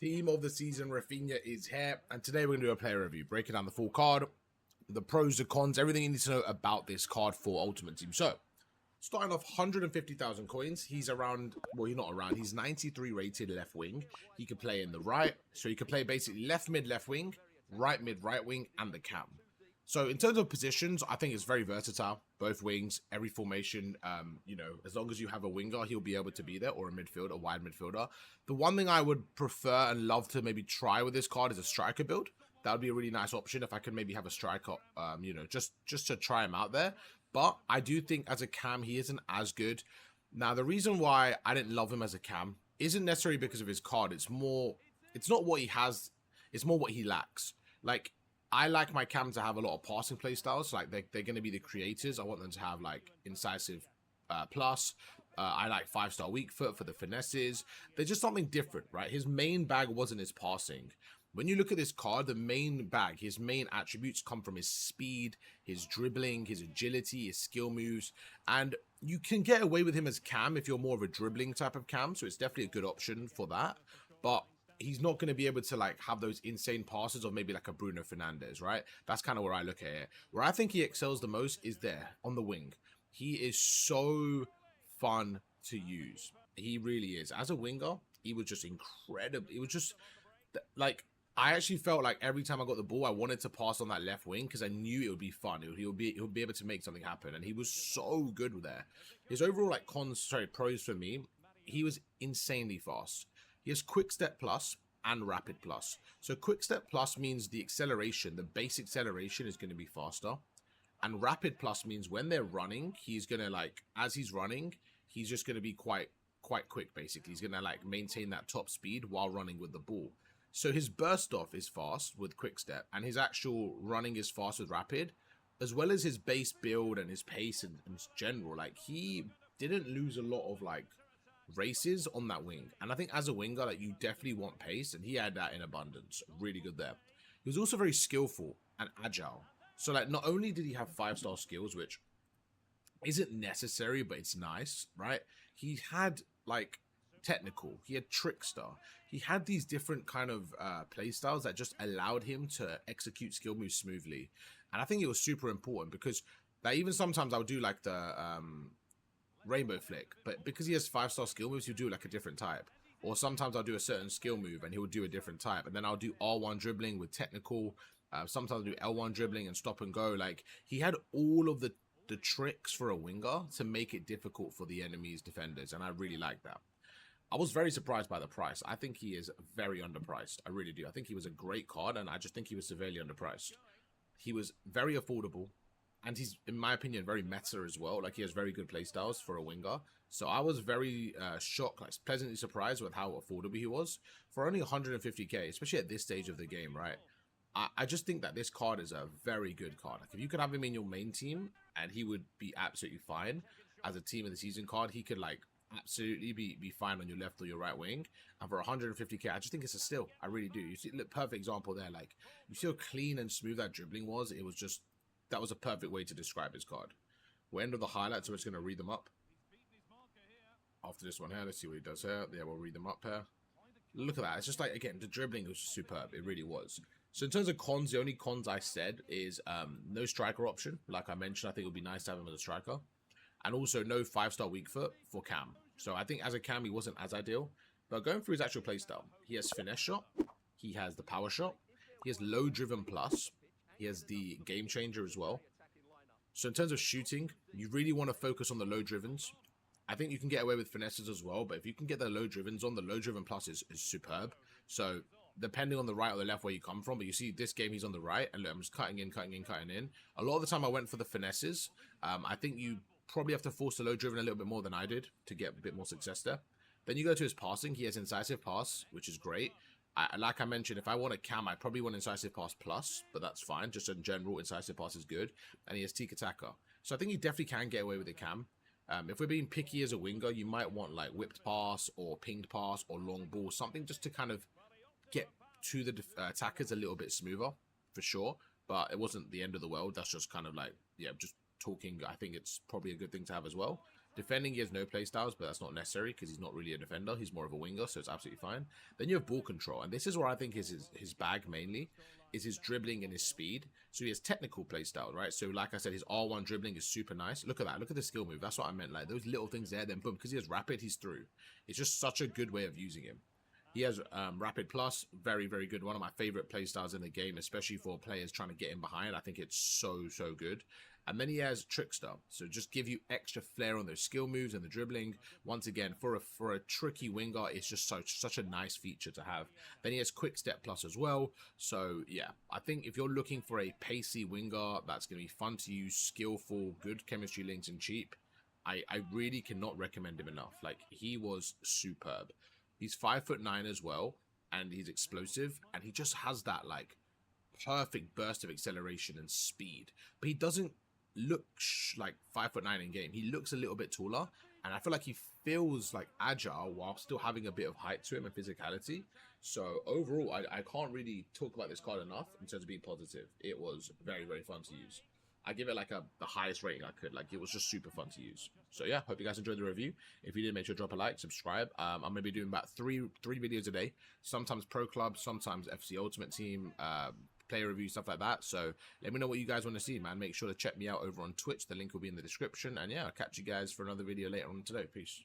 Team of the season, Raphinha is here, and today we're going to do a player review, breaking down the full card, the pros, the cons, everything you need to know about this card for Ultimate Team. So, starting off 150,000 coins, he's around, well, he's not around, he's 93 rated left wing. He can play in the right, so he can play basically left mid, left wing, right mid, right wing, and the cam. So in terms of positions, I think it's very versatile. Both wings, every formation, you know, as long as you have a winger, he'll be able to be there, or a midfielder, a wide midfielder. The one thing I would prefer and love to maybe try with this card is a striker build. That would be a really nice option if I could maybe have a striker, you know, just to try him out there. But I do think as a cam, he isn't as good. Now, the reason why I didn't love him as a cam isn't necessarily because of his card. It's not what he has, it's more what he lacks. Like, I like my cam to have a lot of passing play styles. Like they're going to be the creators. I want them to have like incisive plus. I like 5-star weak foot for the finesses. They're just something different, right? His main bag wasn't his passing. When you look at this card, the main bag, his main attributes come from his speed, his dribbling, his agility, his skill moves. And you can get away with him as cam if you're more of a dribbling type of cam. So it's definitely a good option for that. But he's not going to be able to like have those insane passes or maybe like a Bruno Fernandes, right? That's kind of where I look at it. Where I think he excels the most is there on the wing. He is so fun to use. He really is. As a winger, he was just incredible. It was just like, I actually felt like every time I got the ball, I wanted to pass on that left wing because I knew it would be fun. He'll be able to make something happen, and he was so good there. His overall like pros for me, he was insanely fast. He has quick step plus and rapid plus. So quick step plus means the acceleration, the base acceleration is going to be faster. And rapid plus means when they're running, he's going to like, as he's running, he's just going to be quite quick basically. He's going to like maintain that top speed while running with the ball. So his burst off is fast with quick step, and his actual running is fast with rapid, as well as his base build and his pace and general. Like, he didn't lose a lot of like races on that wing, and I think as a winger, like, you definitely want pace, and he had that in abundance. Really good there. He was also very skillful and agile. So like, not only did he have 5-star skills, which isn't necessary, but it's nice, right? He had like technical, he had trickster, he had these different kind of play styles that just allowed him to execute skill moves smoothly. And I think it was super important because like, even sometimes I'll do like the rainbow flick, but because he has 5-star skill moves, he'll do like a different type. Or sometimes I'll do a certain skill move and he'll do a different type, and then I'll do R1 dribbling with technical. Sometimes I'll do L1 dribbling and stop and go. Like, he had all of the tricks for a winger to make it difficult for the enemy's defenders, and I really like that. I was very surprised by the price. I think he is very underpriced. I really do. I think he was a great card, and I just think he was severely underpriced. He was very affordable, and he's, in my opinion, very meta as well. Like, he has very good playstyles for a winger. So I was very shocked, like pleasantly surprised with how affordable he was. For only 150k, especially at this stage of the game, right? I just think that this card is a very good card. Like, if you could have him in your main team, and he would be absolutely fine as a team of the season card, he could, like, absolutely be fine on your left or your right wing. And for 150k, I just think it's a steal. I really do. You see, look, perfect example there. Like, you see how clean and smooth that dribbling was. It was just, that was a perfect way to describe his card. We'll end with the highlights, so we're just going to read them up. After this one here, let's see what he does here. Yeah, we'll read them up here. Look at that. It's just like, again, the dribbling was superb. It really was. So in terms of cons, the only cons I said is no striker option. Like I mentioned, I think it would be nice to have him as a striker. And also no 5-star weak foot for cam. So I think as a cam, he wasn't as ideal. But going through his actual playstyle, he has finesse shot. He has the power shot. He has low driven plus. He has the game changer as well. So in terms of shooting, you really want to focus on the low drivens. I think you can get away with finesses as well, but if you can get the low drivens on, the low driven plus is superb. So depending on the right or the left where you come from, but you see this game he's on the right, and look, I'm just cutting in. A lot of the time I went for the finesses. I think you probably have to force the low driven a little bit more than I did to get a bit more success there. Then you go to his passing. He has incisive pass, which is great. Like I mentioned, if I want a cam, I probably want incisive pass plus, but that's fine. Just in general, incisive pass is good. And he has tiki-taka. So I think you definitely can get away with a cam. If we're being picky as a winger, you might want like whipped pass or pinged pass or long ball, something just to kind of get to the attackers a little bit smoother, for sure. But it wasn't the end of the world. That's just kind of like, yeah, just talking. I think it's probably a good thing to have as well. Defending, he has no playstyles, but that's not necessary because he's not really a defender. He's more of a winger, so it's absolutely fine. Then you have ball control, and this is where I think is his bag mainly, is his dribbling and his speed. So he has technical playstyle, right? So like I said, his R1 dribbling is super nice. Look at that. Look at the skill move. That's what I meant. Like those little things there, then boom, because he has rapid, he's through. It's just such a good way of using him. He has Rapid Plus, very, very good. One of my favorite playstyles in the game, especially for players trying to get in behind. I think it's so, so good. And then he has Trickster, so just give you extra flair on those skill moves and the dribbling. Once again, for a tricky winger, it's just such a nice feature to have. Then he has Quick Step Plus as well. So yeah, I think if you're looking for a pacey winger that's going to be fun to use, skillful, good chemistry links, and cheap, I really cannot recommend him enough. Like, he was superb. He's 5'9" as well, and he's explosive, and he just has that like perfect burst of acceleration and speed. But he doesn't look like 5'9" in game. He looks a little bit taller, and I feel like he feels like agile while still having a bit of height to him and physicality. So overall, I can't really talk about this card enough in terms of being positive. It was very, very fun to use. I give it like the highest rating I could. Like, it was just super fun to use. So yeah, hope you guys enjoyed the review. If you did, make sure to drop a like, subscribe. I'm gonna be doing about three videos a day. Sometimes Pro Club, sometimes FC Ultimate Team, player review, stuff like that. So let me know what you guys want to see, man. Make sure to check me out over on Twitch. The link will be in the description. And yeah, I'll catch you guys for another video later on today. Peace.